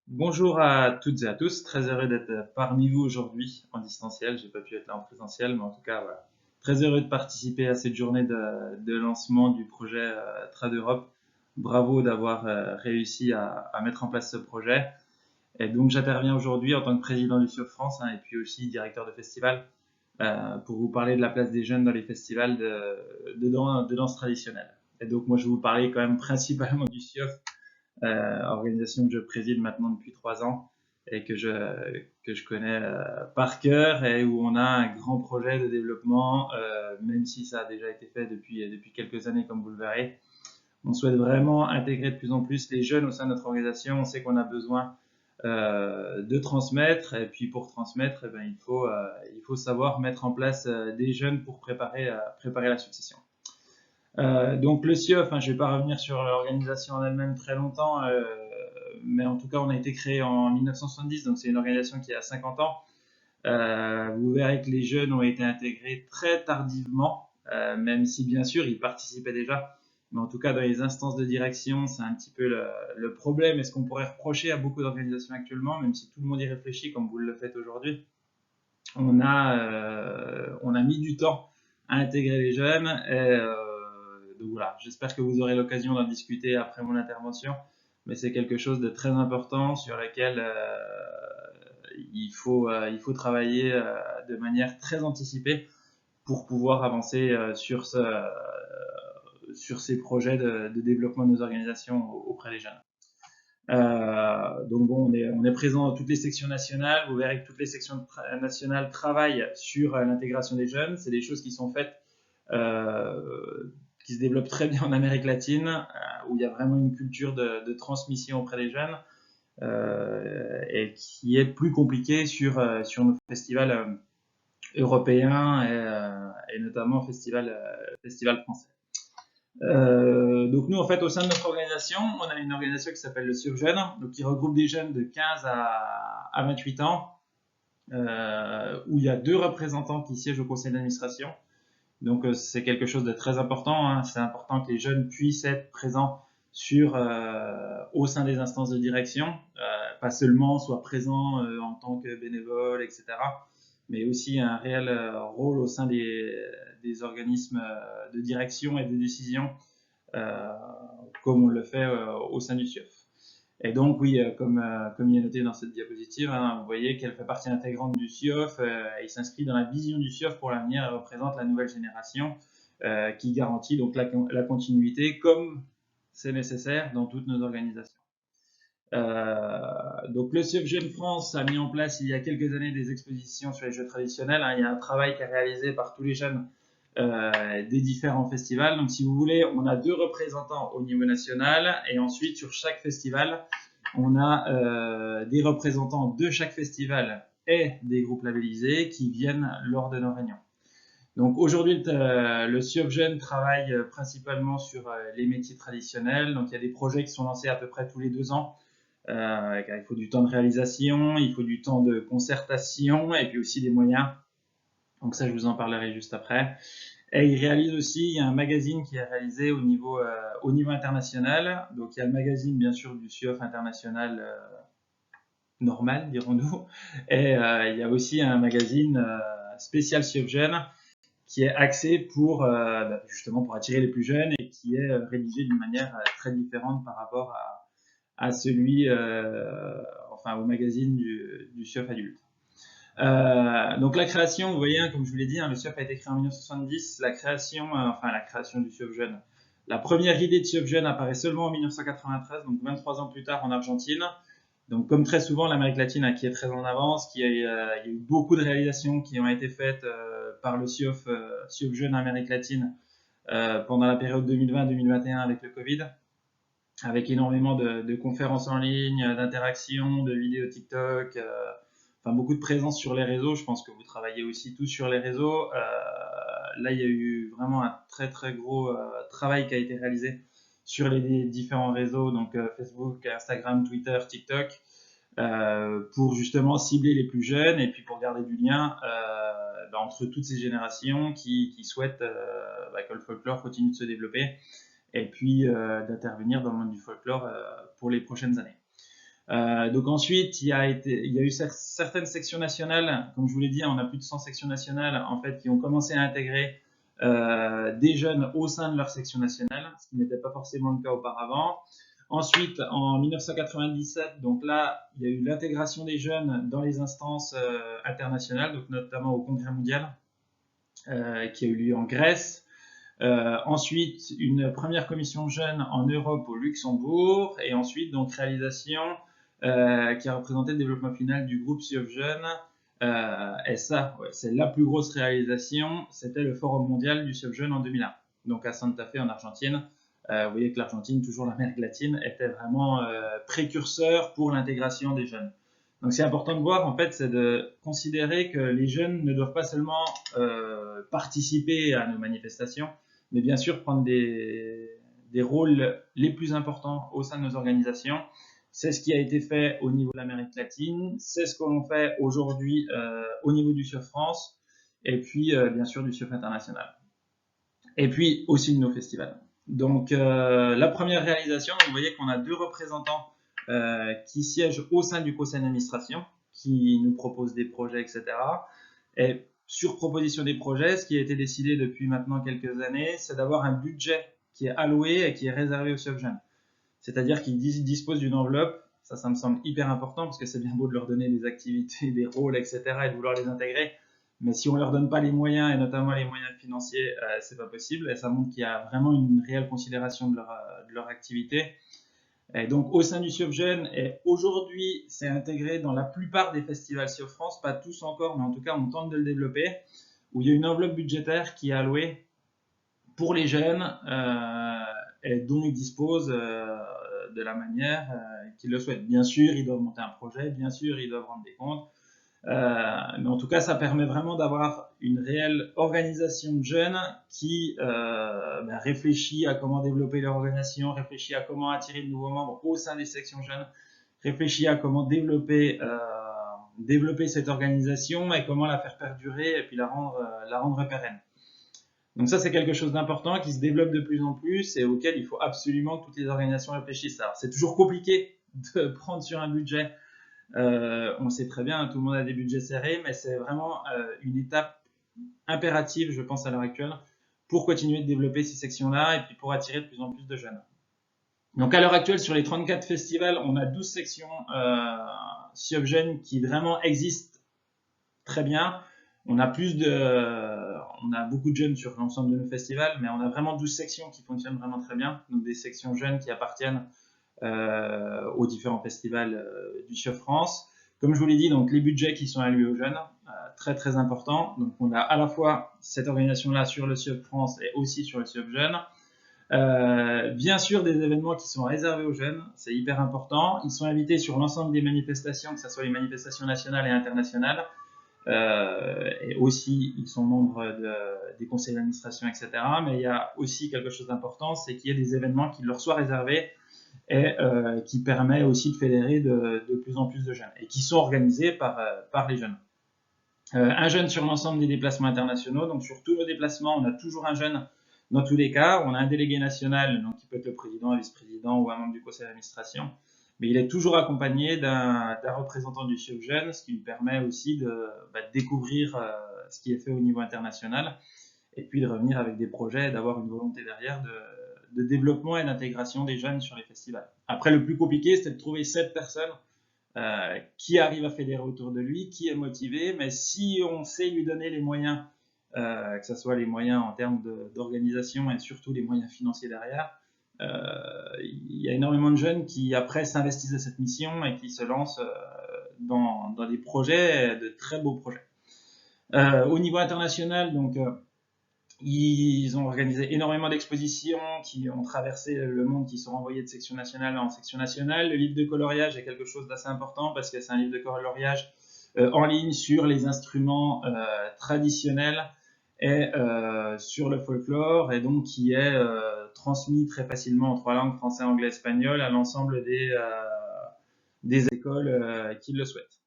Bonjour à toutes et à tous, très heureux d'être parmi vous aujourd'hui en distanciel. J'ai pas pu être là en présentiel, mais en tout cas, voilà. Très heureux de participer à cette journée de lancement du projet Trade Europe. Bravo d'avoir réussi à mettre en place ce projet. Et donc, j'interviens aujourd'hui en tant que président du CIOF France et puis aussi directeur de festival pour vous parler de la place des jeunes dans les festivals de danse traditionnelle. Et donc, moi, je vais vous parler quand même principalement du CIOF, organisation que je préside maintenant depuis 3 ans et que je connais par cœur et où on a un grand projet de développement, même si ça a déjà été fait depuis quelques années, comme vous le verrez. On souhaite vraiment intégrer de plus en plus les jeunes au sein de notre organisation. On sait qu'on a besoin de transmettre, et puis pour transmettre, eh ben, il faut savoir mettre en place des jeunes pour préparer la succession. Donc le CIOF, je ne vais pas revenir sur l'organisation en elle-même très longtemps, mais en tout cas on a été créé en 1970, donc c'est une organisation qui a 50 ans. Vous verrez que les jeunes ont été intégrés très tardivement, même si bien sûr ils participaient déjà. Mais en tout cas, dans les instances de direction, c'est un petit peu le problème et ce qu'on pourrait reprocher à beaucoup d'organisations actuellement, même si tout le monde y réfléchit comme vous le faites aujourd'hui. On a mis du temps à intégrer les jeunes. Donc voilà, j'espère que vous aurez l'occasion d'en discuter après mon intervention, mais c'est quelque chose de très important sur lequel il faut travailler de manière très anticipée pour pouvoir avancer sur ces projets de développement de nos organisations auprès des jeunes. Donc bon, on est présent dans toutes les sections nationales. Vous verrez que toutes les sections nationales travaillent sur l'intégration des jeunes. C'est des choses qui sont faites, qui se développent très bien en Amérique latine, où il y a vraiment une culture de transmission auprès des jeunes, et qui est plus compliquée sur nos festivals européens et notamment festival français. Donc nous, en fait, au sein de notre organisation, on a une organisation qui s'appelle le CIOF Jeunes, donc qui regroupe des jeunes de 15 à 28 ans, où il y a 2 représentants qui siègent au conseil d'administration. Donc c'est quelque chose de très important. C'est important que les jeunes puissent être présents au sein des instances de direction, pas seulement soient présents en tant que bénévoles, etc., mais aussi un réel rôle au sein des organismes de direction et de décision, euh, comme on le fait au sein du CIOF. Et donc, oui, comme il est noté dans cette diapositive, vous voyez qu'elle fait partie intégrante du CIOF et s'inscrit dans la vision du CIOF pour l'avenir et représente la nouvelle génération qui garantit donc la continuité comme c'est nécessaire dans toutes nos organisations. Donc le CIOF Jeunes France a mis en place il y a quelques années des expositions sur les jeux traditionnels. Il y a un travail qui est réalisé par tous les jeunes des différents festivals. Donc si vous voulez, on a 2 représentants au niveau national et ensuite sur chaque festival, on a des représentants de chaque festival et des groupes labellisés qui viennent lors de nos réunions. Donc aujourd'hui, le CIOF Jeunes travaille principalement sur les métiers traditionnels. Donc il y a des projets qui sont lancés à peu près tous les 2 ans. Car il faut du temps de réalisation, il faut du temps de concertation et puis aussi des moyens. Donc ça, je vous en parlerai juste après. Et il réalise aussi un magazine qui est réalisé au niveau international. Donc il y a le magazine, bien sûr, du CIOF international normal, dirons-nous. Et il y a aussi un magazine spécial CIOF Jeunes qui est axé justement pour attirer les plus jeunes et qui est rédigé d'une manière très différente par rapport à celui, au magazine du CIOF adulte. Donc la création, vous voyez, comme je vous l'ai dit, le CIOF a été créé en 1970. La création du CIOF Jeune. La première idée de CIOF Jeune apparaît seulement en 1993, donc 23 ans plus tard en Argentine. Donc comme très souvent, l'Amérique latine qui est très en avance, il y a eu beaucoup de réalisations qui ont été faites par le CIOF Jeune Amérique latine pendant la période 2020-2021 avec le Covid, avec énormément de conférences en ligne, d'interactions, de vidéos TikTok, beaucoup de présence sur les réseaux. Je pense que vous travaillez aussi tous sur les réseaux. Là, il y a eu vraiment un très très gros travail qui a été réalisé sur les différents réseaux, donc Facebook, Instagram, Twitter, TikTok, pour justement cibler les plus jeunes et puis pour garder du lien entre toutes ces générations qui souhaitent que le folklore continue de se développer et puis d'intervenir dans le monde du folklore pour les prochaines années. Donc ensuite, il y a eu certaines sections nationales, comme je vous l'ai dit, on a plus de 100 sections nationales en fait qui ont commencé à intégrer des jeunes au sein de leur section nationale, ce qui n'était pas forcément le cas auparavant. Ensuite, en 1997, donc là, il y a eu l'intégration des jeunes dans les instances internationales, donc notamment au Congrès mondial, qui a eu lieu en Grèce. Ensuite, une première commission jeunes en Europe au Luxembourg, et ensuite, donc, réalisation qui a représenté le développement final du groupe SIOF Jeunes. Et ça, ouais, c'est la plus grosse réalisation, c'était le Forum mondial du SIOF Jeunes en 2001, donc à Santa Fe en Argentine. Vous voyez que l'Argentine, toujours l'Amérique latine, était vraiment précurseur pour l'intégration des jeunes. Donc c'est important de voir, en fait, c'est de considérer que les jeunes ne doivent pas seulement participer à nos manifestations, mais bien sûr prendre des rôles les plus importants au sein de nos organisations. C'est ce qui a été fait au niveau de l'Amérique latine, c'est ce que l'on fait aujourd'hui au niveau du SIOF France, et puis bien sûr du SIOF international. Et puis aussi de nos festivals. Donc la première réalisation, vous voyez qu'on a 2 représentants qui siègent au sein du conseil d'administration, qui nous proposent des projets, etc. Et sur proposition des projets, ce qui a été décidé depuis maintenant quelques années, c'est d'avoir un budget qui est alloué et qui est réservé aux SIOF Jeunes. C'est-à-dire qu'ils disposent d'une enveloppe, ça me semble hyper important, parce que c'est bien beau de leur donner des activités, des rôles, etc., et de vouloir les intégrer, mais si on ne leur donne pas les moyens, et notamment les moyens financiers, c'est pas possible, et ça montre qu'il y a vraiment une réelle considération de leur activité. Et donc au sein du SIOF Jeunes, et aujourd'hui c'est intégré dans la plupart des festivals SIOF France, pas tous encore, mais en tout cas on tente de le développer, où il y a une enveloppe budgétaire qui est allouée pour les jeunes et dont ils disposent de la manière qu'ils le souhaitent. Bien sûr, ils doivent monter un projet, bien sûr, ils doivent rendre des comptes, mais en tout cas, ça permet vraiment d'avoir une réelle organisation de jeunes qui réfléchit à comment développer leur organisation, réfléchit à comment attirer de nouveaux membres au sein des sections jeunes, réfléchit à comment développer cette organisation et comment la faire perdurer et puis la rendre pérenne. Donc ça, c'est quelque chose d'important qui se développe de plus en plus et auquel il faut absolument que toutes les organisations réfléchissent. Alors, c'est toujours compliqué de prendre sur un budget. On le sait très bien, tout le monde a des budgets serrés, mais c'est vraiment une étape impérative, je pense, à l'heure actuelle, pour continuer de développer ces sections-là et puis pour attirer de plus en plus de jeunes. Donc à l'heure actuelle, sur les 34 festivals, on a 12 sections SIOF Jeunes qui vraiment existent très bien. On a beaucoup de jeunes sur l'ensemble de nos festivals, mais on a vraiment 12 sections qui fonctionnent vraiment très bien. Donc des sections jeunes qui appartiennent aux différents festivals du SIOF France. Comme je vous l'ai dit, donc les budgets qui sont alloués aux jeunes, très très important. Donc on a à la fois cette organisation-là sur le SIOF France et aussi sur le SIOF Jeunes. Bien sûr, des événements qui sont réservés aux jeunes, c'est hyper important. Ils sont invités sur l'ensemble des manifestations, que ce soit les manifestations nationales et internationales. Et aussi, ils sont membres des conseils d'administration, etc. Mais il y a aussi quelque chose d'important, c'est qu'il y ait des événements qui leur soient réservés et qui permet aussi de fédérer de plus en plus de jeunes et qui sont organisés par les jeunes. Un jeune sur l'ensemble des déplacements internationaux, donc sur tous nos déplacements, on a toujours un jeune dans tous les cas. On a un délégué national, donc qui peut être le président, un vice-président ou un membre du conseil d'administration, mais il est toujours accompagné d'un représentant du SIOF Jeunes, ce qui lui permet aussi de découvrir ce qui est fait au niveau international et puis de revenir avec des projets et d'avoir une volonté derrière de développement et d'intégration des jeunes sur les festivals. Après, le plus compliqué, c'est de trouver 7 personnes qui arrivent à fédérer autour de lui, qui est motivé, mais si on sait lui donner les moyens, que ce soit les moyens en termes d'organisation et surtout les moyens financiers derrière, il y a énormément de jeunes qui après s'investissent à cette mission et qui se lancent dans des projets, de très beaux projets. Au niveau international, donc ils ont organisé énormément d'expositions qui ont traversé le monde, qui sont renvoyées de section nationale en section nationale. Le livre de coloriage est quelque chose d'assez important parce que c'est un livre de coloriage en ligne sur les instruments traditionnels et sur le folklore, et donc qui est transmis très facilement en 3 langues, français, anglais, espagnol, à l'ensemble des écoles qui le souhaitent.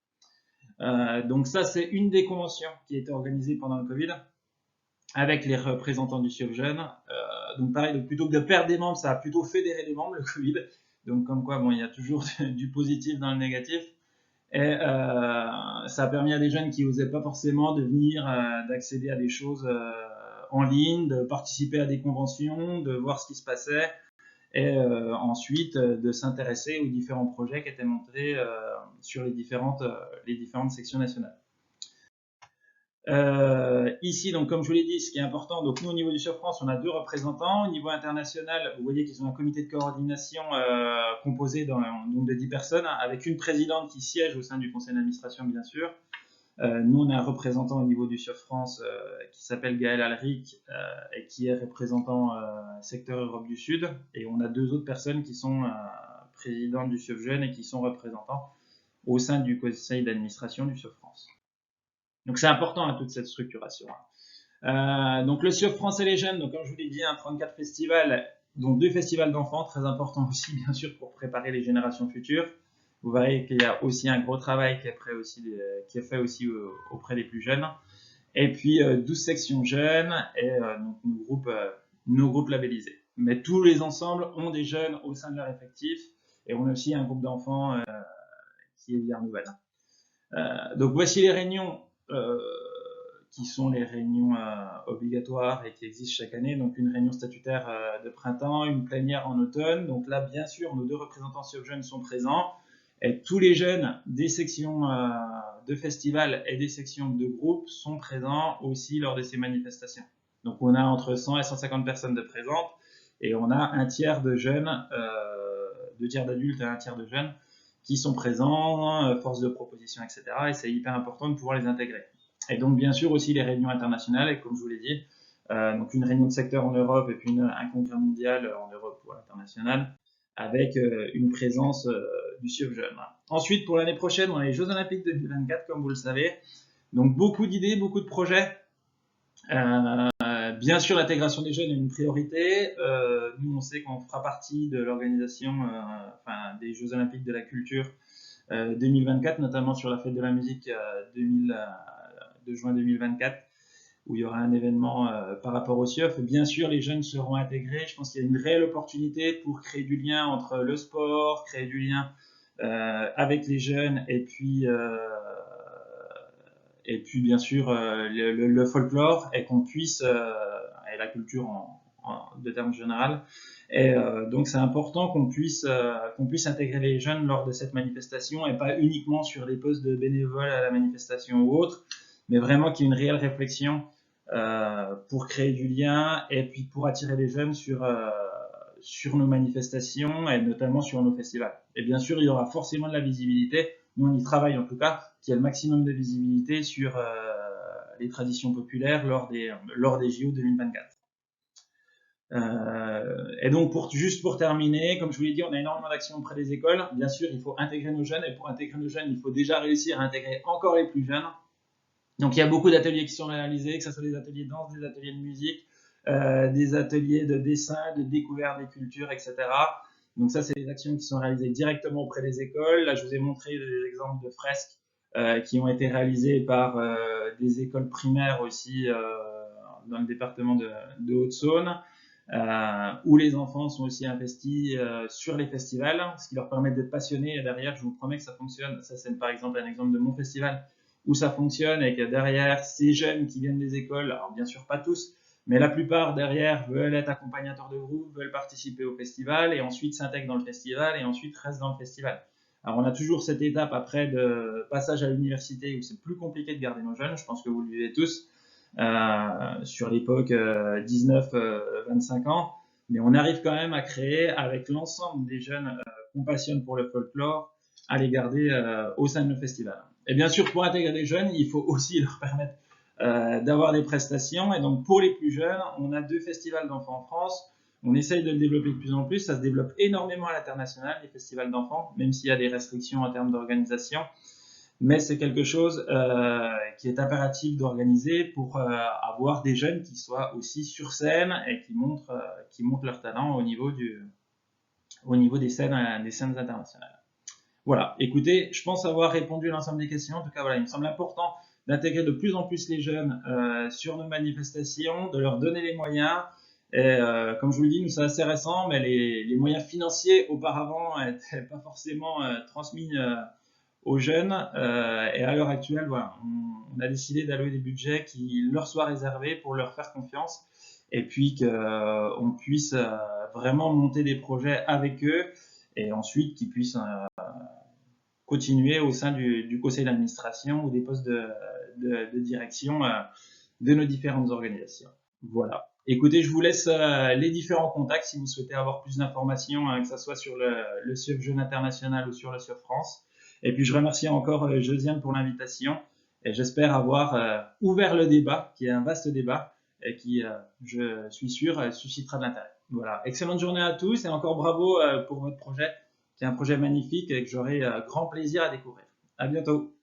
Donc ça, c'est une des conventions qui a été organisée pendant le Covid avec les représentants du SIOF Jeunes. Donc pareil, plutôt que de perdre des membres, ça a plutôt fédéré les membres, le Covid. Donc, comme quoi, bon, il y a toujours du positif dans le négatif. Et ça a permis à des jeunes qui n'osaient pas forcément de venir, d'accéder à des choses en ligne, de participer à des conventions, de voir ce qui se passait, et ensuite de s'intéresser aux différents projets qui étaient montés sur les différentes sections nationales. Ici, donc, comme je vous l'ai dit, ce qui est important, donc nous au niveau du SURF France, on a 2 représentants. Au niveau international, vous voyez qu'ils ont un comité de coordination composé donc de 10 personnes, avec une présidente qui siège au sein du conseil d'administration, bien sûr. Nous, on a un représentant au niveau du SURF France qui s'appelle Gaël Alric et qui est représentant secteur Europe du Sud. Et on a 2 autres personnes qui sont présidentes du SURF Jeune et qui sont représentants au sein du conseil d'administration du SURF France. Donc c'est important à toute cette structuration. Donc le SURF France et les jeunes, donc comme je vous l'ai dit, 34 festivals, dont 2 festivals d'enfants, très importants aussi bien sûr pour préparer les générations futures. Vous verrez qu'il y a aussi un gros travail qui est fait aussi auprès des plus jeunes. Et puis 12 sections jeunes et donc nos groupes labellisés. Mais tous les ensembles ont des jeunes au sein de leur effectif et on a aussi un groupe d'enfants qui est Villars Nouvelle. Donc voici les réunions qui sont les réunions obligatoires et qui existent chaque année. Donc une réunion statutaire de printemps, une plénière en automne. Donc là, bien sûr, nos 2 représentants SURF Jeunes sont présents. Et tous les jeunes des sections de festivals et des sections de groupes sont présents aussi lors de ces manifestations. Donc on a entre 100 et 150 personnes de présentes et on a un tiers de jeunes, 2 tiers d'adultes et un tiers de jeunes qui sont présents, force de proposition, etc. Et c'est hyper important de pouvoir les intégrer. Et donc bien sûr aussi les réunions internationales, et comme je vous l'ai dit, donc une réunion de secteur en Europe et puis un congrès mondial en Europe ou à l'international, avec une présence du SURF Jeune. Ensuite, pour l'année prochaine, on a les Jeux Olympiques 2024, comme vous le savez. Donc beaucoup d'idées, beaucoup de projets. Bien sûr, l'intégration des jeunes est une priorité. Nous, on sait qu'on fera partie de l'organisation des Jeux Olympiques de la Culture 2024, notamment sur la fête de la musique de juin 2024, où il y aura un événement par rapport au SURF. Bien sûr, les jeunes seront intégrés. Je pense qu'il y a une réelle opportunité pour créer du lien entre le sport, créer du lien avec les jeunes, et puis bien sûr le folklore, et qu'on puisse, et la culture de termes général. Et donc c'est important qu'on puisse intégrer les jeunes lors de cette manifestation, et pas uniquement sur les postes de bénévoles à la manifestation ou autre, mais vraiment qu'il y ait une réelle réflexion pour créer du lien et puis pour attirer les jeunes sur nos manifestations et notamment sur nos festivals. Et bien sûr, il y aura forcément de la visibilité. Nous, on y travaille en tout cas, qu'il y ait le maximum de visibilité sur les traditions populaires lors des JO 2024. Et donc, juste pour terminer, comme je vous l'ai dit, on a énormément d'actions auprès des écoles. Bien sûr, il faut intégrer nos jeunes, et pour intégrer nos jeunes, il faut déjà réussir à intégrer encore les plus jeunes. Donc, il y a beaucoup d'ateliers qui sont réalisés, que ce soit des ateliers de danse, des ateliers de musique, des ateliers de dessin, de découverte des cultures, etc. Donc ça, c'est des actions qui sont réalisées directement auprès des écoles. Là, je vous ai montré des exemples de fresques qui ont été réalisées par des écoles primaires aussi dans le département de Haute-Saône, où les enfants sont aussi investis sur les festivals, ce qui leur permet d'être passionnés. Et derrière, je vous promets que ça fonctionne. Ça, c'est par exemple un exemple de mon festival où ça fonctionne, et que derrière, ces jeunes qui viennent des écoles, alors bien sûr pas tous, mais la plupart derrière veulent être accompagnateurs de groupe, veulent participer au festival, et ensuite s'intègrent dans le festival, et ensuite restent dans le festival. Alors on a toujours cette étape après de passage à l'université où c'est plus compliqué de garder nos jeunes, je pense que vous le vivez tous, sur l'époque 19-25 ans, mais on arrive quand même à créer avec l'ensemble des jeunes qu'on passionne pour le folklore, à les garder au sein de nos festivals. Et bien sûr, pour intégrer des jeunes, il faut aussi leur permettre d'avoir des prestations. Et donc, pour les plus jeunes, on a 2 festivals d'enfants en France. On essaye de le développer de plus en plus. Ça se développe énormément à l'international, les festivals d'enfants, même s'il y a des restrictions en termes d'organisation. Mais c'est quelque chose qui est impératif d'organiser pour avoir des jeunes qui soient aussi sur scène et qui montrent leur talent au niveau des scènes internationales. Voilà, écoutez, je pense avoir répondu à l'ensemble des questions. En tout cas, voilà, il me semble important d'intégrer de plus en plus les jeunes sur nos manifestations, de leur donner les moyens Et comme je vous le dis, nous c'est assez récent, mais les moyens financiers auparavant n'étaient pas forcément transmis aux jeunes. Et à l'heure actuelle, voilà, on a décidé d'allouer des budgets qui leur soient réservés pour leur faire confiance et puis qu'on puisse vraiment monter des projets avec eux et ensuite qu'ils puissent continuer au sein du conseil d'administration ou des postes de direction de nos différentes organisations. Voilà. Écoutez, je vous laisse les différents contacts si vous souhaitez avoir plus d'informations, que ce soit sur le SUEF Jeune International ou sur le SUEF France. Et puis je remercie encore Josiane pour l'invitation et j'espère avoir ouvert le débat, qui est un vaste débat et qui, je suis sûr, suscitera de l'intérêt. Voilà. Excellente journée à tous et encore bravo pour votre projet, qui est un projet magnifique et que j'aurai grand plaisir à découvrir. À bientôt.